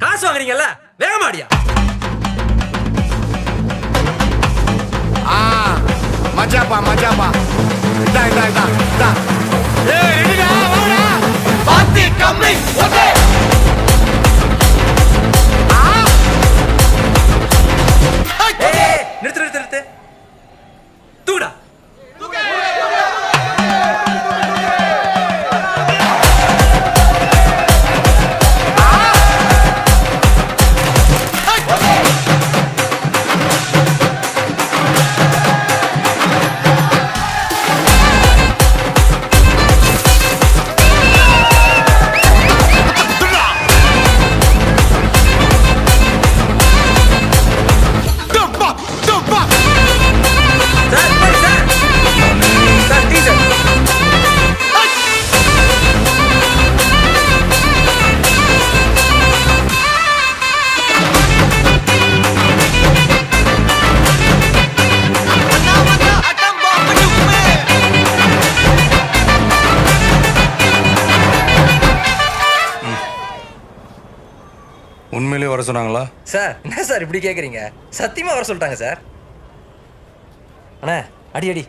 காசு வாங்குறீங்கல்ல, வேகமாடியா. மஜாப்பா மஜாப்பா. இதா இதா இதா இதா. ஏய் ரெடிடா, வாடா. பாத்தி கம்மி. ஓகே. நிறுத்து நிறுத்து நிறுத்து. தூடா. உண்மையிலேயே வர சொன்னாங்களா? சார் என்ன சார் இப்படி கேக்குறீங்க? சத்தியமா வர சொல்லிட்டாங்க சார். அண்ணா அடி அடி.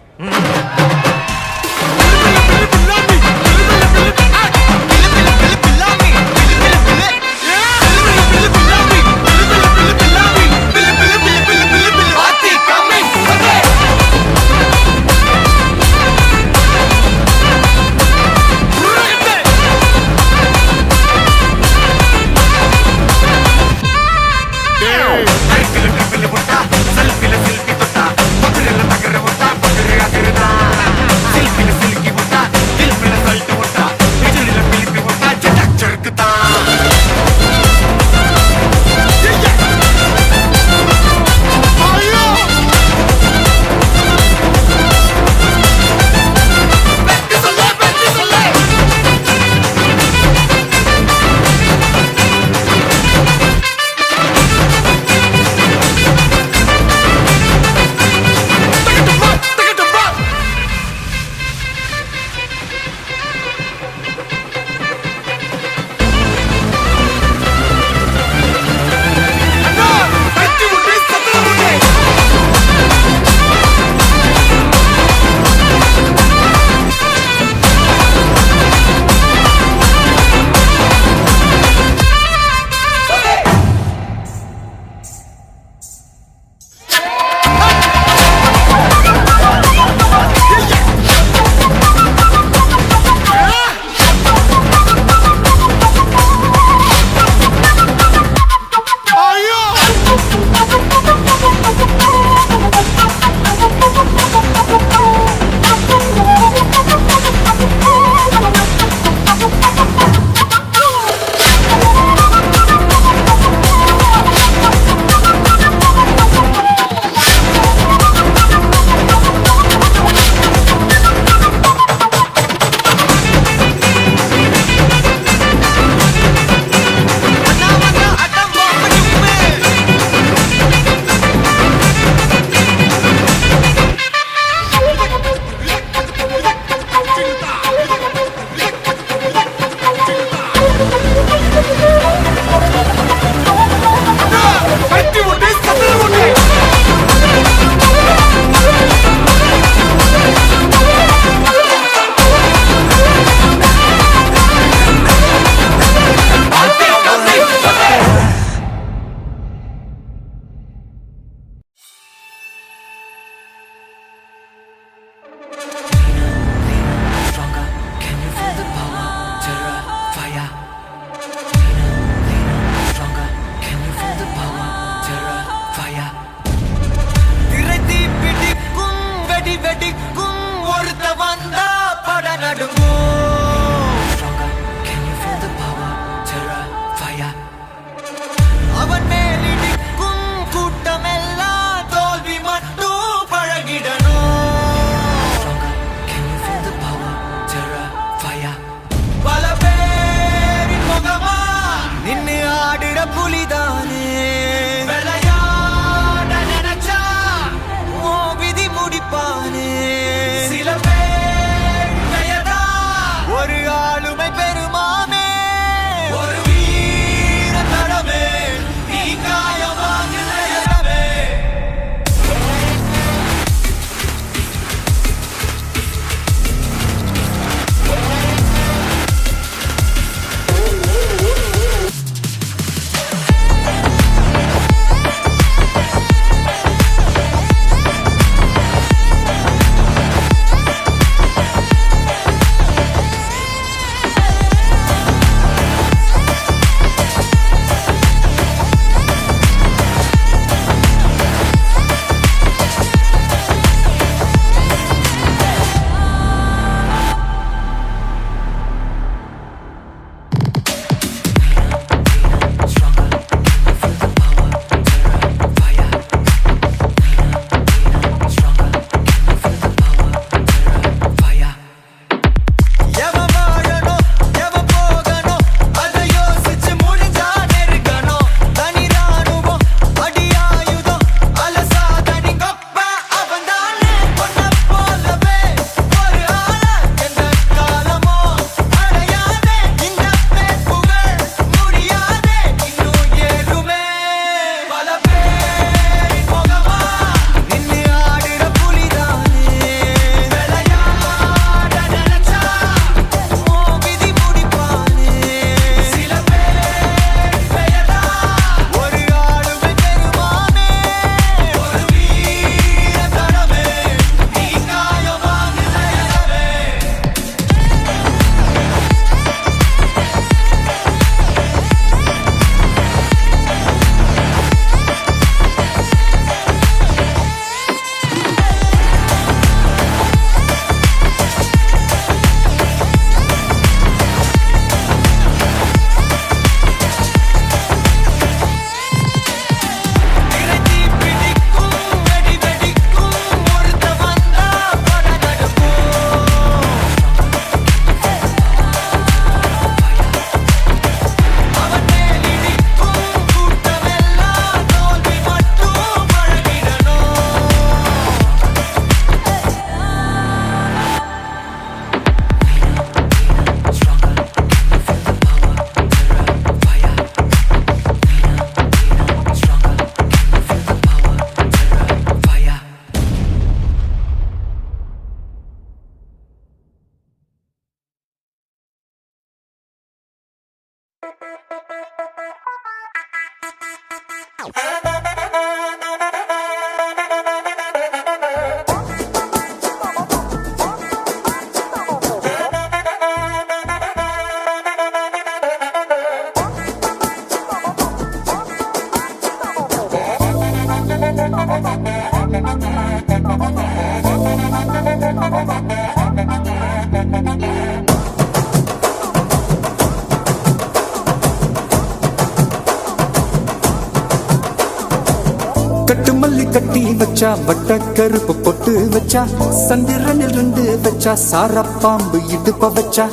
கட்டு மல்லி கட்டி வச்சா வட்ட கருப்பு பொட்டு வச்சா சந்திரனில் ரெண்டு வச்சா சார பாம்பு இடுப்ப வச்சா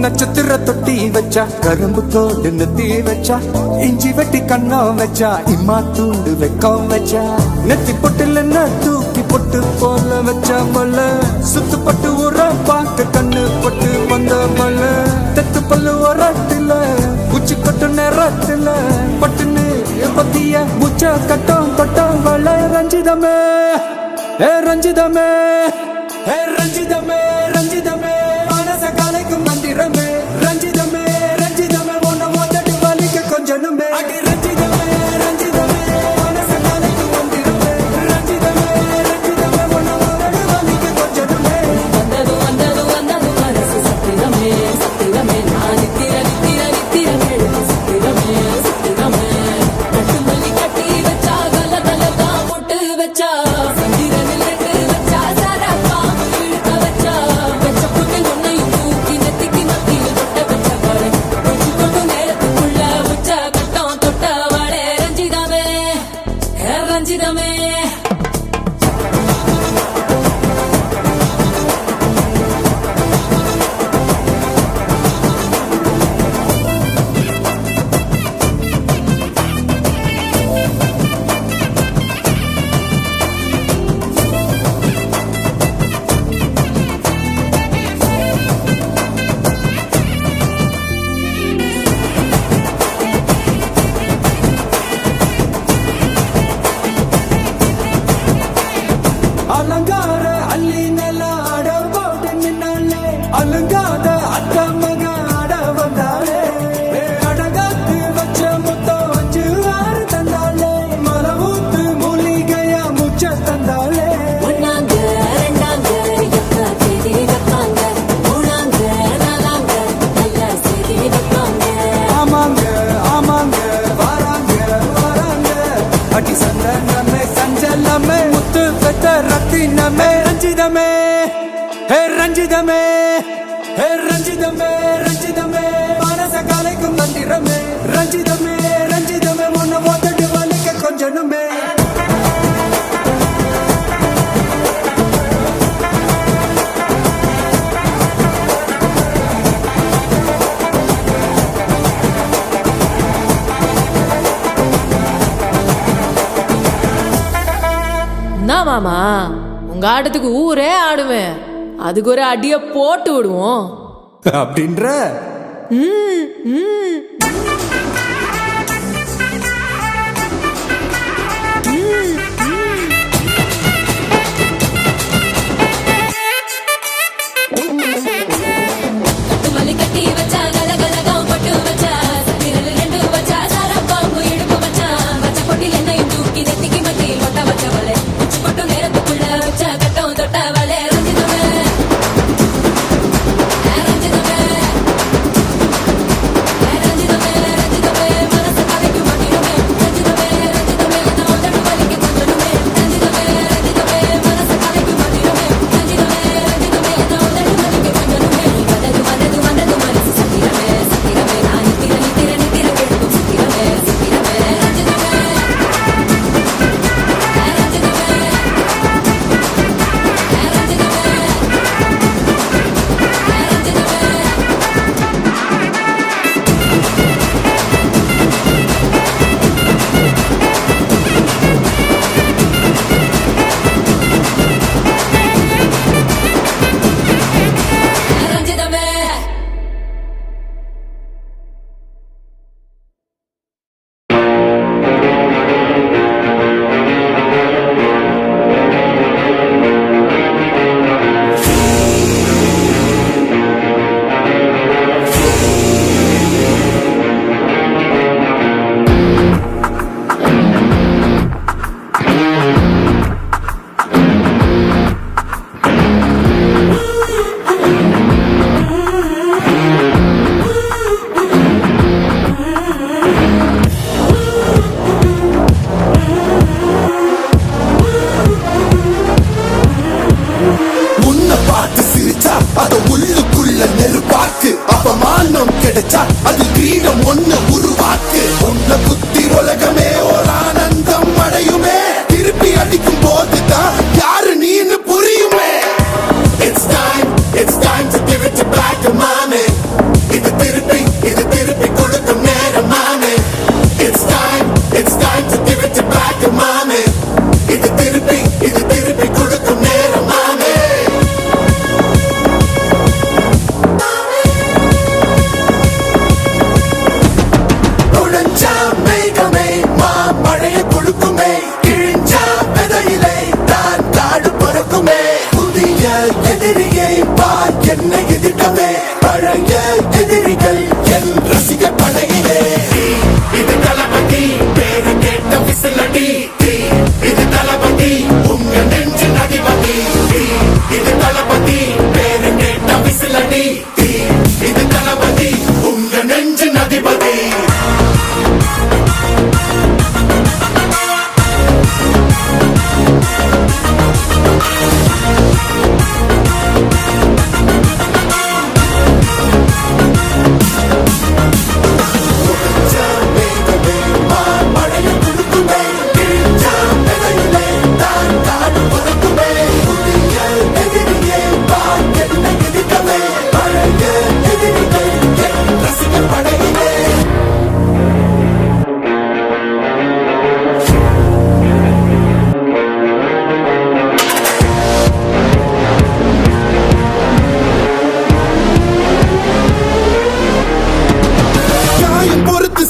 நட்சத்திர தொட்டி வச்சா கரும்பு கோடு நெத்தி வச்சா இஞ்சி வெட்டி கண்ணம் வச்சா இம்மா தூண்டு வெக்கம் வச்சா நெத்தி பொட்டுல தூக்கி பொட்டு போல வச்சா மல்ல சுத்து பட்டு உர பாக்க கண்ணு பொட்டு வந்த மல்ல தெத்து பல்லு ஒரத்துல உச்சி கொட்டு நேரத்துல பட்டுன்னு பத்திய முச்ச கட்டம் கட்டம் வள ரஞ்சிதமே ஏ ரஞ்சிதமே ஏ ரஞ்சிதமே ரஞ்சிதமே மனச கலைக்கும் மந்திரமே ரஞ்சிதமே ரஞ்சிதமே உன்னை மோதட்டு வலிக்க கொஞ்சனுமே அடி ரஞ்சிதமே ரஞ்சிதமே மனச கலைக்கும் மந்திரமே ரஞ்சிதமே ரஞ்சிதமே உன்னை மோதட்டு வலிக்க கொஞ்சனுமே வந்தது வந்தது வந்தது மனசு சத்திரமே சத்திரமே நான் நித்திர நித்திர நித்திர கேடு சத்திரமே சத்திரமே கட்டு மல்லி கட்டி வச்சா கல கலதா முட்டு வச்சா சந்திரனில் ரெண்டு வச்சா சாரா பாம்பு இழுக்க வச்சா வச்ச புட்டு ஒன்னையும் தூக்கி நெத்திக்கு மத்தியில் தொட்ட வச்ச வாழை வச்சு கொண்டு நேரத்துக்குள்ள உச்ச கட்டம் தொட்ட வாழை ரஞ்சிதமே ரஞ்சிதமே அலங்கார அள்ளி நில ஆட போட்டு நின்னாலே அலங்காத அத்த மக ஆட வந்தாலே அடகாத்து வச்ச முத்தம் வச்சு ஆறு தந்தாலே மரவூத்து மூலிகையா முச்ச தந்தாலே ஒன்னாங்க ரெண்டாங்க எக்கா செய்தி வைப்பாங்க மூணாங்க நாலாங்க நல்ல செய்தி வைப்பாங்க ஆமாங்க ஆமாங்க வராங்க வராங்க அடி சந்தனமே சஞ்சலமே முத்து பெத்த ரத்தினமே ரஞ்சிதமே ஹே ரஞ்சிதமே ஹே ரஞ்சிதமே ரஞ்சிதமே மனச கலைக்கும் மந்திரமே ரஞ்சிதமே ரஞ்சிதமே உன்னை மோதட்டு வலிக்க கொஞ்சனுமே என்ன மாமா உங்க ஆட்டத்துக்கு ஊரே ஆடுவேன் அதுக்கு ஒரு அடிய போட்டு விடுவோம் அப்படின்ற ம், ம். கட்டு மல்லி கட்டி வச்சா கல கலகம் பட்டு வச்சா சத்திரனில் ரெண்டு வச்சா சாரா பாம்பு இடுப்பு வச்சா வச்ச பொட்டில் என்னையும் தூக்கி நெத்திக்கு மத்தியில் கொட்ட வச்ச வலை உச்சி கொட்டும் நேரத்துக்குள்ள வச்ச கட்டம் தொட்ட வலை ரஞ்சிதமே ரஞ்சிதமே ரஞ்சிதமே ரஞ்சிதமே தளபதி இது தளபதி உங்க நெஞ்சின் அதிபதி இது தளபதி பேரு கேட்ட விசிலடி இது தளபதி உங்க நெஞ்சின் அதிபதி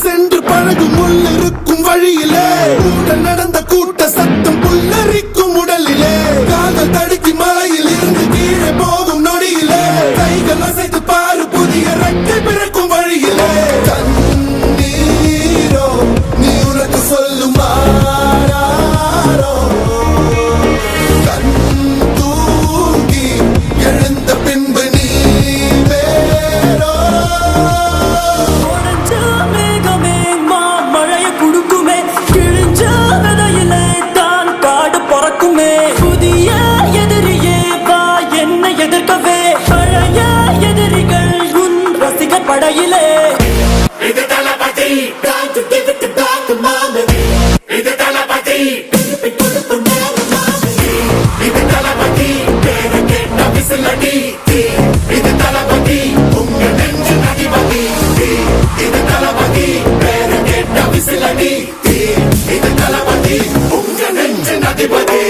சென்று பழகும் உள்ளிருக்கும் வழியிலே உடன் நடந்த கூட்ட சத்தம் புல்லரிக்கும் உடலிலே காதல் தடுக்கி மலையில் இருந்து கீழே போகும் நொடியிலே கைகள் அசைத்து பாரு புதிய ரெக்கை பிறக்கும் வழியிலே கண்ணீரோ நீ உனக்கு சொல்லும் கண் தூங்கி எழுந்த பின்பு நீ வேறோ படையிலே இது தளபதி time to give it back to mama இது தளபதி திருப்பி கொடுத்து நேரமா இது தளபதி பேரு கேட்ட விசிலடி இது தளபதி உங்க நெஞ்சின் அதிபதி இது தளபதி பேரு கேட்ட விசிலடி இது தளபதி உங்க நெஞ்சின் அதிபதி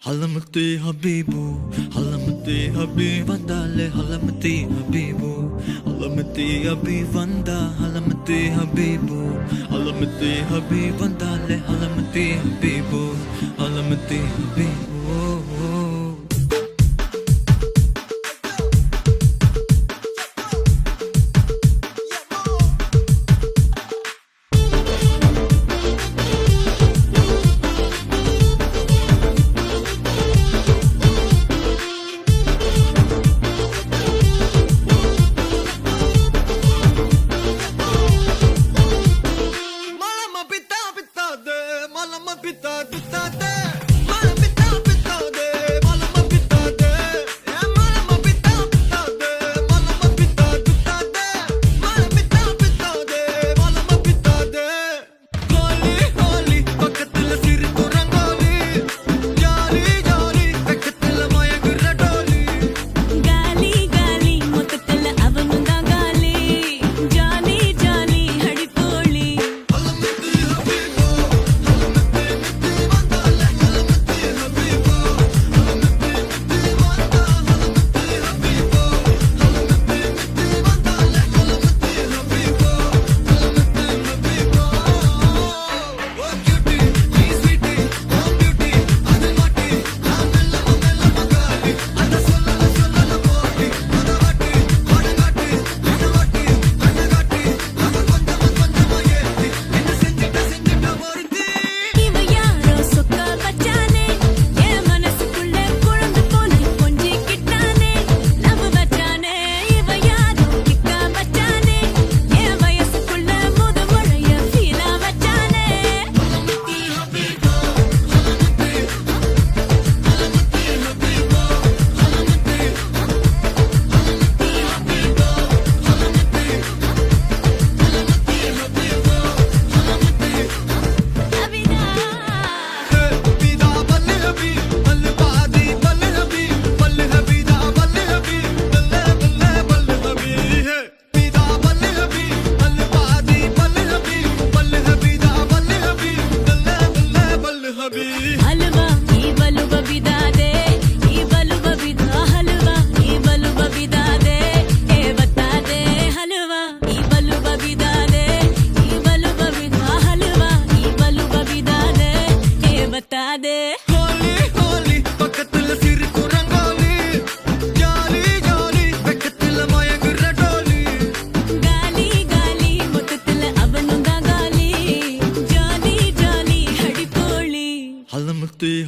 Halamati Habibu, Halamati Habib Vandale, Halamati Habibu, Halamati Habib Vanda, Halamati Habibu, Halamati Habib Vandale, Halamati Habibu, Halamati Habibu. Malama pita pita de, malama pita pita de, malama pita pita de.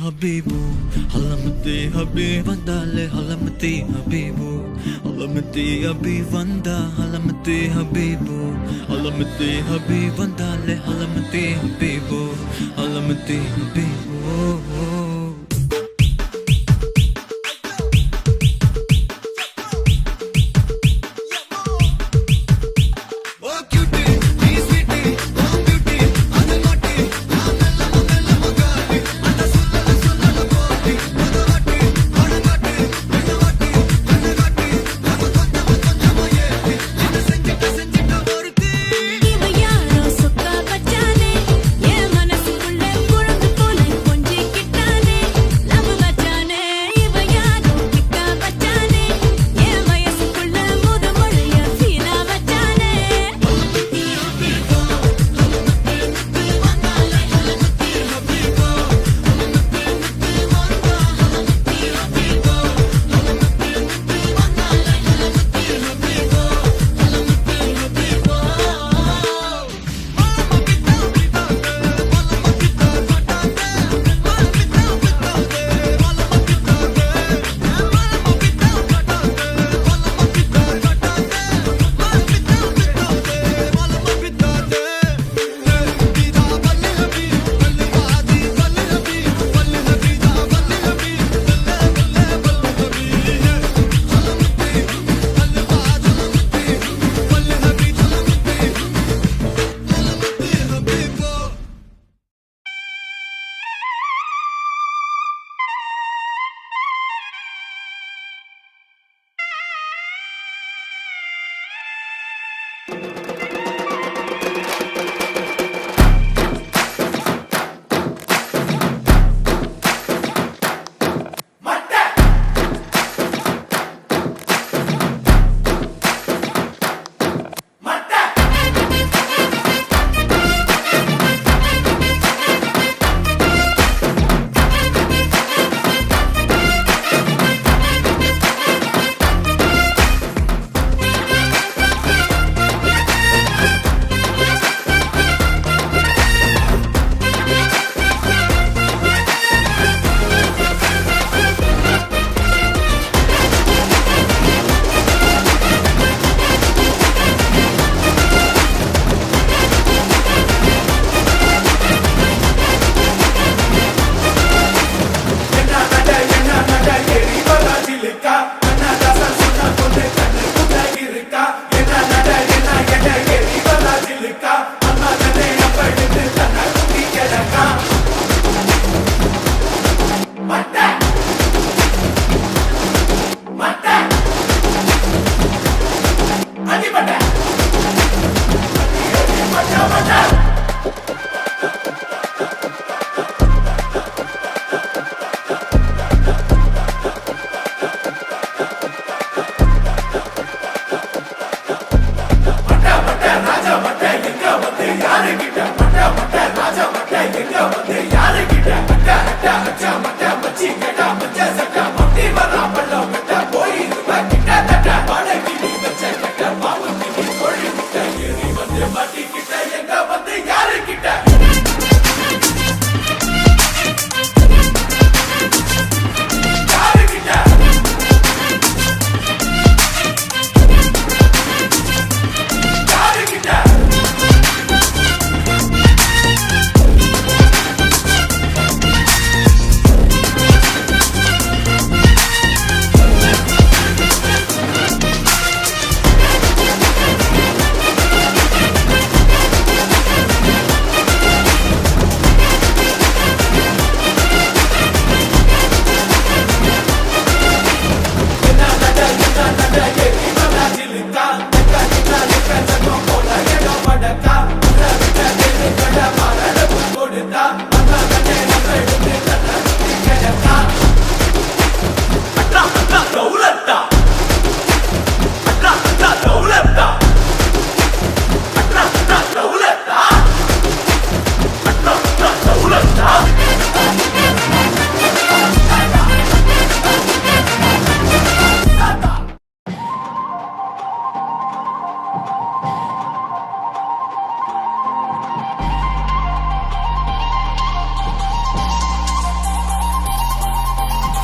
Habib ஹலமத்தே ஹபீ வந்தாலே ஹலமத்தே ஹபீபு ஹலமத்தே ஹபீ வந்தா ஹலமத்தே ஹபீபு ஹலமத்தே ஹபீ வந்தாலே ஹலமத்தே ஹபீபு ஹலமத்தே ஹபீபு இவ யாரோ சொக்கா பச்சானே என் மனசுக்குள்ள குழம்பு போல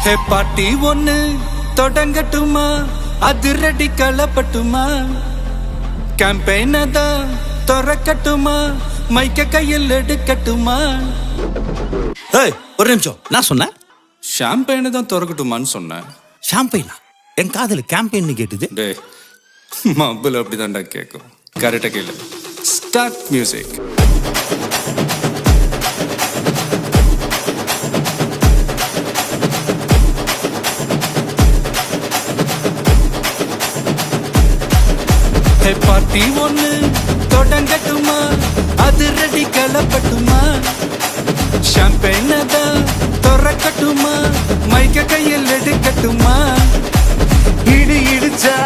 ஹே பாட்டி ஒண்ணு தொடங்கட்டுமா அதிரடி களப்பட்டுமா கேம்பெயின தான் திறக்கட்டுமா மைக்க கையில் எடுக்கட்டுமா ஏய் ஒரு நிமிஷம் நான் சொன்னேன் ஷாம்பெயினை தான் திறக்கட்டுமான்னு சொன்னேன் ஷாம்பெயினா என் காதல கேம்பெயின் கேட்டுது டே மப்பிள் அப்படிதான்டா கேட்கும் கரெக்டாக கேளு ஸ்டார்ட் மியூசிக் பாட்டி ஒண்ணு தொடங்கட்டுமா அதிரடி களப்பட்டுமா ஷாம்பெயினை தான் திறக்கட்டுமா மைக்க கையில் எடுக்கட்டுமா இடி இடிச்சா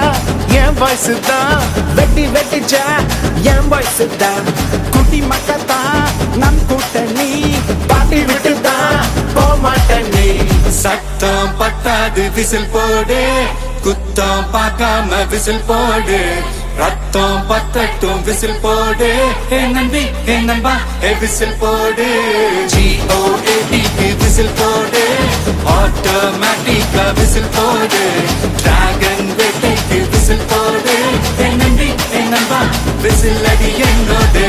என் வயசு தான் வெட்டி வெட்டிச்சா என் வயசு தான் குட்டி மக்கத்தான் நம் கூட்டணி பாட்டி விட்டு தான் போமாட்ட நீ சத்தம் பத்தாது விசில் போடு குத்தம் பார்க்காம விசில் போடு ரத்தம் பத்தட்டும் விசில் போடு ஏ நம்பி ஏ நம்பா ஏ விசில் போடு GOATக்கு விசில் போடு ஆட்டோமேட்டிக்கா விசில் போடு டிராகன் வேட்டைக்கு விசில் போடு ஏ நம்பி ஏ நம்பா விசில் அடி என்னோடு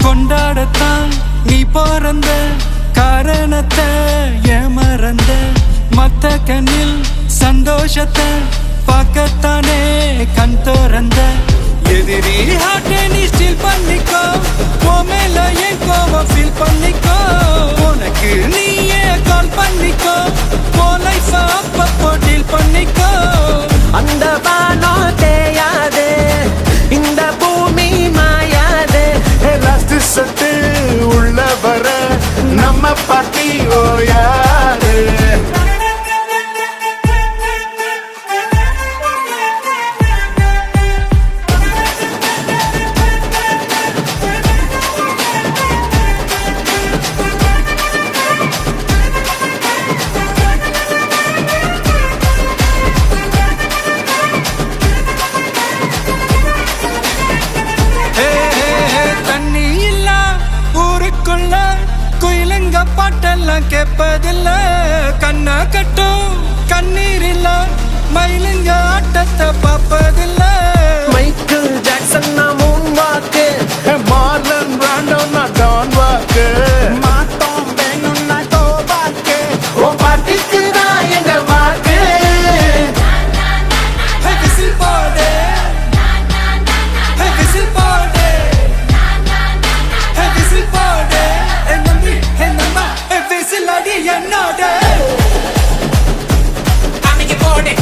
கொண்டாடத்தான் நீ பிறந்த காரணத்தை ஏமறந்த மத்த கண்ணில் சந்தோஷத்தை பார்க்கத்தானே கண் திறந்த எதிரி ஹார்ட்டை நீ ஸ்டீல் பண்ணிக்கோ உன் மேல என் கோவம் ஃபீல் பண்ணிக்கோ உனக்கு நீயே கால் பண்ணிக்கோ உன் லைஃப் அப்பப்போ டீல் பண்ணிக்கோ அந்த வானம் தேயாது இந்த பூமி மாயாது லாஸ்ட் சத்து உள்ள வர நம்ம பாட்டி ஓ யாரு தண்ணி இல்ல ஊருக்குள்ள குயிலுங்க பாட்டெல்லாம் கேட்பதில்ல கண்ணா கட்டும் கண்ணீர் இல்ல மயிலுங்க ஆட்டத்தை பார்ப்பதில்ல மைக்கேல் ஜாக்சன் நான் மூன் வாக்கு மார்லன் பிராண்டோ நான் டான் வாக்கு மாட்டோம் வேணும் நான் கோபாக்கு ஓ பாட்டிக்கு தான் எங்க வாக்கு விசில் போடு விசில் போடு விசில் போடு நம்பி என்னம்மா விசில் அடி என்னோட அன்னைக்கு போடு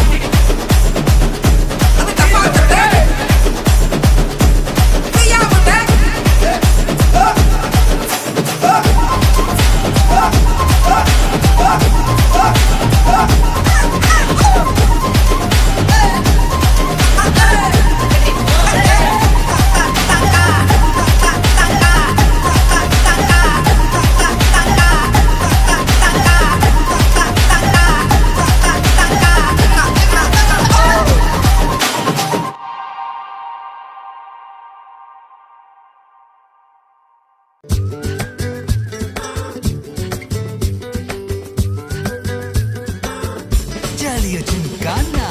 Jaliya Gymkhana.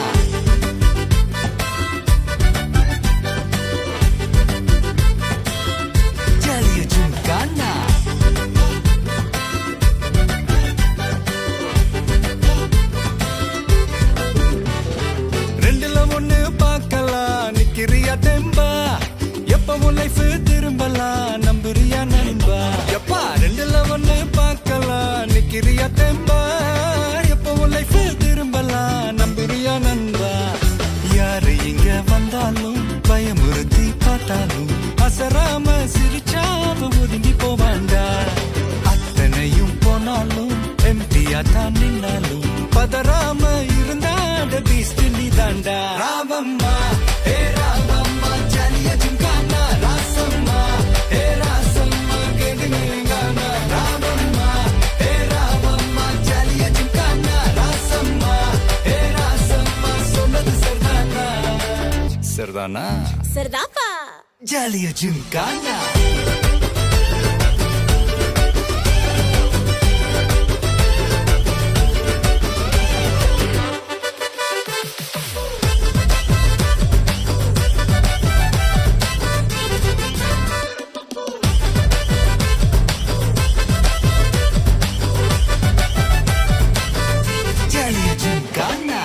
Jaliya Gymkhana. ரெண்டுல ஒண்ணு பார்க்கலாம் நிக்கிறியா தெம்பா எப்பவும் லைஃப் திரும்பலாம் நம்புறியா நண்பா எப்பா ரெண்டுல ஒண்ணு பார்க்கலாம் நிக்கிறியா தெம்பா எப்பவும் லைஃப் திரும்பலாம் நம்புறியா நண்பா யாரு இங்க வந்தாலும் பயமுறுத்தி பார்த்தாலும் அசராம சிரிச்சாம ஒதுங்கி போவாண்டா அத்தனையும் போனாலும் எம்டியா தான் நின்னாலும் பதறாம இருந்தாட பீஸ்ட் நீ தாண்டா ராமம்மா ஏ ராமம்மா ஜாலியா ஜிம்கானா சரிதானா சரிதாப்பா. ஜாலியா ஜிம்கானா ஜாலியா ஜிம்கானா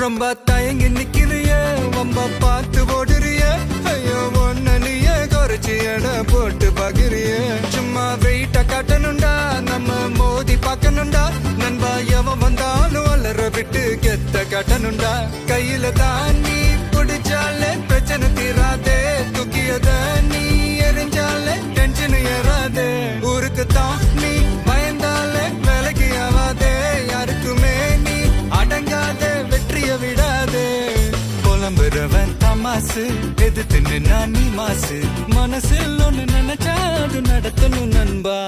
ரொம்ப தயங்கி நிக்கிறிய ரொம்ப பார்த்து ஓடுறிய ஐயோ ஒன்ன நீய குறைச்சி எடை போட்டு பாக்குறிய சும்மா வெயிட்ட காட்டணும்டா நம்ம மோதி பார்க்கணும்டா நண்பா எவன் வந்தாலும் வளர விட்டு கெத்த காட்டணும்டா கையில தான் நீ பிடிச்சாலே பிரச்சனை தீராதே தூக்கியத நீ எரிஞ்சாலே டென்ஷன் ஏறாதே ஊருக்கு தான் நீ பயந்தாலே வேலைக்கு ஆவாதே யாருக்குமே நீ அடங்காத வெற்றிய விடாதே புலம்புறவன் தமாசு எதிர்த்து நின்னா நீ மாசு மனசில் ஒண்ணு நினைச்சா அது நடத்தணும் நண்பா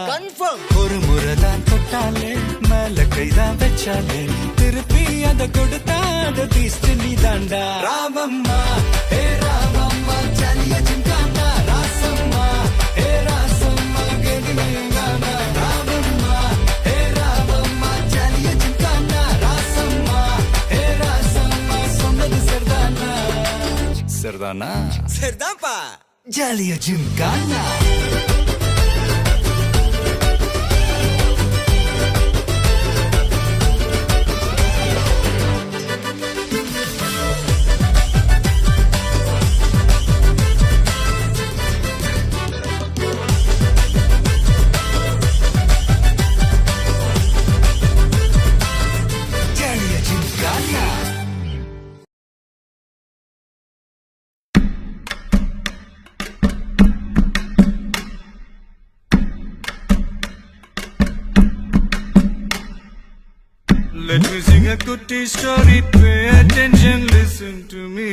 ஒரு முறைதான் தொட்டாலே மேல கைதான் வச்சாலே திருப்பி அதை கொடுத்தா அதை பீஸ்ட் நீ தாண்டா ராமம்மா ஏ ராமம்மா ஜாலியா ஜிம்கானா ராசம்மா ஏ ராசம்மா கேடுங்கானா ராமம்மா ஏ ராமம்மா ஜாலியா ஜிம்கானா ராசம்மா ஏ ராசம்மா சொன்னது சரிதானா சரிதானா சரிதான்ப்பா ஜாலியா ஜிம்கானா ஜாலியா gymkhana Let me sing a goodie story, pay attention, listen to me.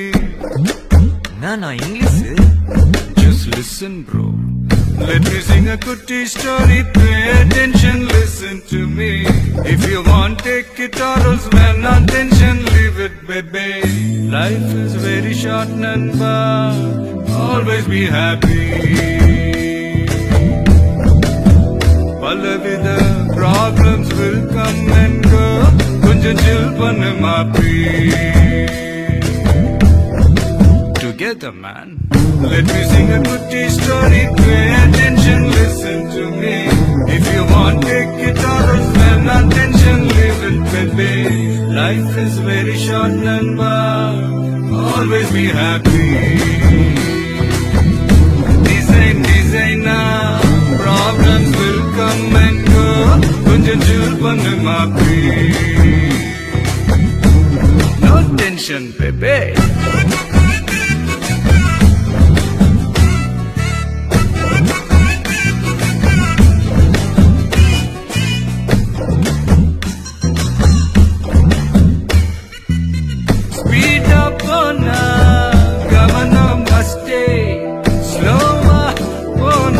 நான் English Just listen, bro. Let me sing a goodie story, pay attention, listen to me. If you want, take it or else when attention, leave it, baby. Life is very short, Nanba. Always be happy. பலவித problems will come and go. கொஞ்சம் chill பண்ணு மாப்பி. Together, man. Let me sing a goodie story. Pay attention, listen to me. If you want, take it or else when attention, leave it, baby. Life is very short, Nanba. Always be happy. Designer, problems will come and go. கொஞ்சம் chill பண்ணு மாப்பி. No tension, baby. Speed up on கவனம் must slow on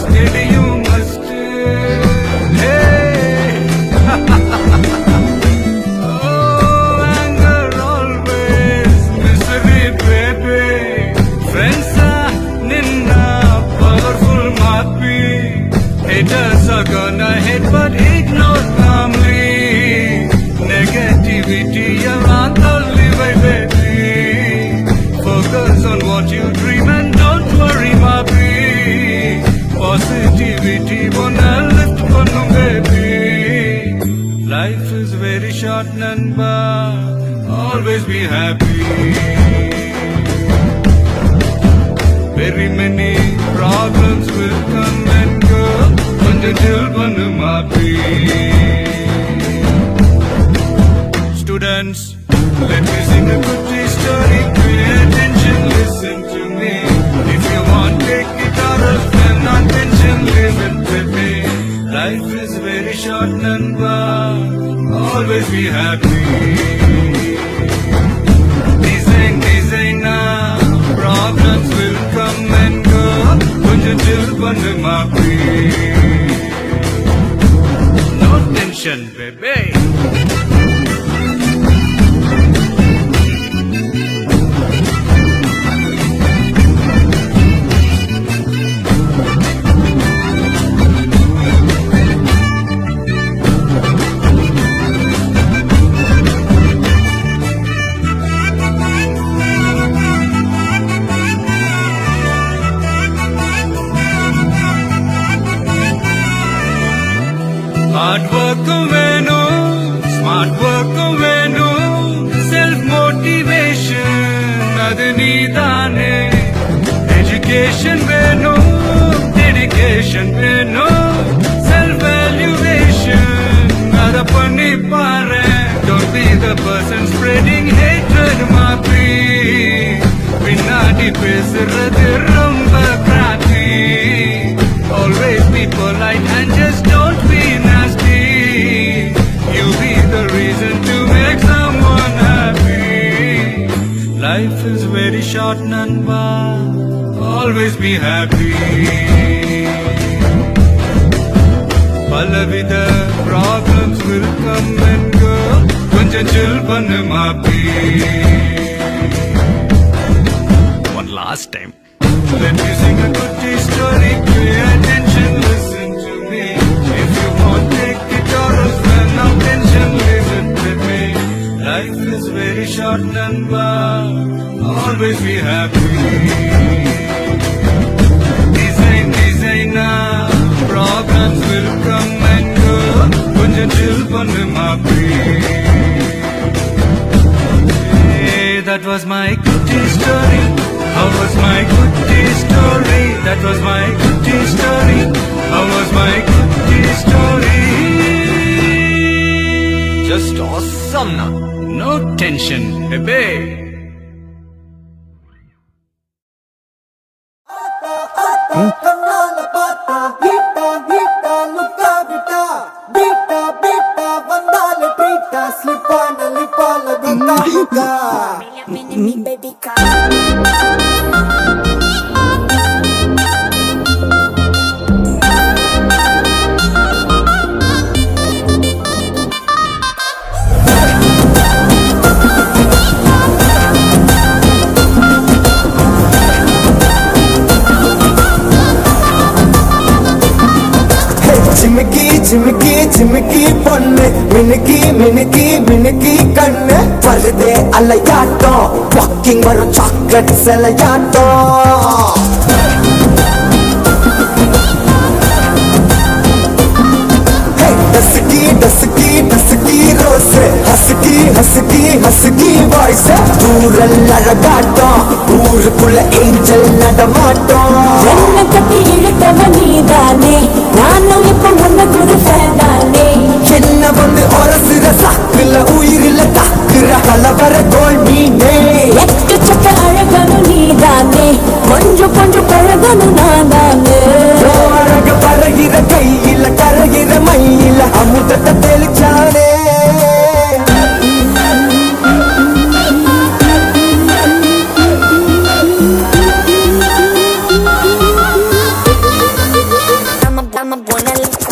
steady you must hey oh anger always misery baby friends ninna powerful mapi haters are gonna hate but ignore calmly negativity around only baby focus on what you dream and don't worry mapi positivity wanna lift pannum baby life is very short nanba always be happy very many problems will come and go கொஞ்சம் chill பண்ணு மாப்பி students let me sing a good story pay attention listen to me if you want take it or else then attention live it with me life is very short nanba always be happy designer problems will come and go கொஞ்சம் chill பண்ணு மாப்பி no tension tension, baby. Hard work வேணும், smart work வேணும், self motivation அது நீதானே. Education வேணும், dedication வேணும், self valuation அத பண்ணி பாரு. Don't be the person spreading hatred மாப்பி. பின்னாடி பேசுறது ரொம்ப crappy. Always be polite and just don't be nasty. You be the reason to make someone happy. Life is very short, Nanba. Always be happy. Palavida problems will come and go. Konjam chill pannu maapi. One last time. Let me sing a good story. Pay attention, listen to me. If you want, take it or else when no tension, listen to me. Life is very short, Nanba. Always be happy. Designer, problems will come and go. Konjam chill pannu maapi. Hey, that was my good story. How was my good story? That was my good story. How was my good story? Just awesome now. No tension, baby. கண்ணால பார்த்தா ஹீட்டா ஹீட்டா லுக்கா விட்டா பீட்டா பீட்டா வந்தால ட்ரீட்டா ஸ்லிப்பான லிப்பால குக்கா குக்கா baby சிமிக்கி சிமிக்கி சிமிக்கி பொண்ணு மினுக்கி மினுக்கி மினுக்கி கண்ணு வருதே அலையாட்டம் வாக்கிங் வரும் சாக்லேட் சிலையாட்டம் dusky dusky dusky rose husky husky husky voice தூரல் அழகாட்டம் ஊருக்குள்ள ஏஞ்சல் நடமாட்டம் என்ன கட்டி இழுத்தவ நீதானே நானும் இப்ப உனக்கு ஒரு ஃபேனானே என்ன வந்து ஒரசுற சாக்குல உயிரில தாக்குற கலவர கோல் மீனே எட்டு சக்க அழகனும் நீதானே கொஞ்சம் கொஞ்சம் பழகனும் நான் தானே அழக பழகிற கையில கரகிற மயில அமுதத்தை தெளிச்சானே I'm a